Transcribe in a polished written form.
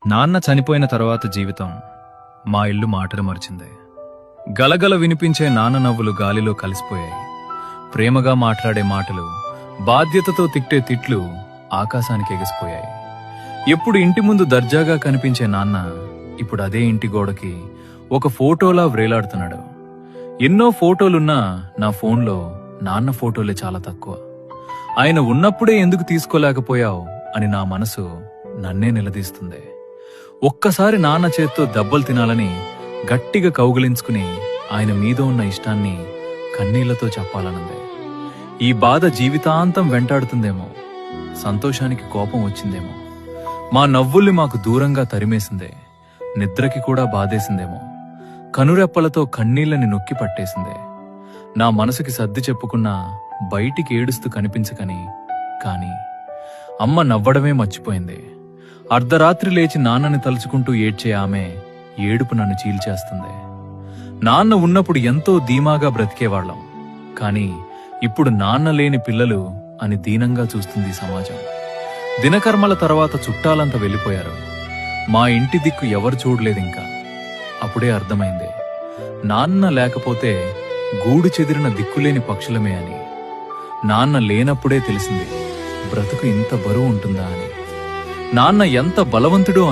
నాన్న చనిపోయిన తర్వాత జీవితం మా ఇల్లు మాటలు మరిచింది. గలగల వినిపించే నాన్న నవ్వులు గాలిలో కలిసిపోయాయి. ప్రేమగా మాట్లాడే మాటలు, బాధ్యతతో తిట్టే తిట్లు ఆకాశానికి ఎగిసిపోయాయి. ఎప్పుడు ఇంటి ముందు దర్జాగా కనిపించే నాన్న ఇప్పుడు అదే ఇంటి గోడకి ఒక ఫోటోలా వ్రేలాడుతున్నాడు. ఎన్నో ఫోటోలున్నా నా ఫోన్లో నాన్న ఫోటోలే చాలా తక్కువ. ఆయన ఉన్నప్పుడే ఎందుకు తీసుకోలేకపోయావు అని నా మనసు నన్నే నిలదీస్తుంది. ఒక్కసారి నాన్న చేత్తో దెబ్బలు తినాలని గట్టిగా కౌగిలించుకుని ఆయన మీద ఉన్న ఇష్టాన్ని కన్నీళ్లతో చెప్పాలనుంది. ఈ బాధ జీవితాంతం వెంటాడుతుందేమో, సంతోషానికి కోపం వచ్చిందేమో, మా నవ్వుల్ని మాకు దూరంగా తరిమేసిందే, నిద్రకి కూడా బాధేసిందేమో, కనురెప్పలతో కన్నీళ్లని నొక్కి పట్టేసిందే. నా మనసుకి సర్ది చెప్పుకున్నా బయటికి ఏడుస్తూ కనిపించకని, కాని అమ్మ నవ్వడమే మర్చిపోయింది. అర్ధరాత్రి లేచి నాన్నని తలుచుకుంటూ ఏడ్చే ఆమె ఏడుపు నన్ను చీల్చేస్తుంది. నాన్న ఉన్నప్పుడు ఎంతో ధీమాగా బ్రతికేవాళ్లం, కాని ఇప్పుడు నాన్న లేని పిల్లలు అని దీనంగా చూస్తుంది సమాజం. దినకర్మల తర్వాత చుట్టాలంతా వెళ్ళిపోయారు. మా ఇంటి దిక్కు ఎవరు చూడలేదింకా. అప్పుడే అర్థమైంది, నాన్న లేకపోతే గూడు చెదిరిన దిక్కులేని పక్షులమే అని. నాన్న లేనప్పుడే తెలిసింది బ్రతుకు ఇంత బరువు ఉంటుందా అని. నాన్న ఎంత బలవంతుడో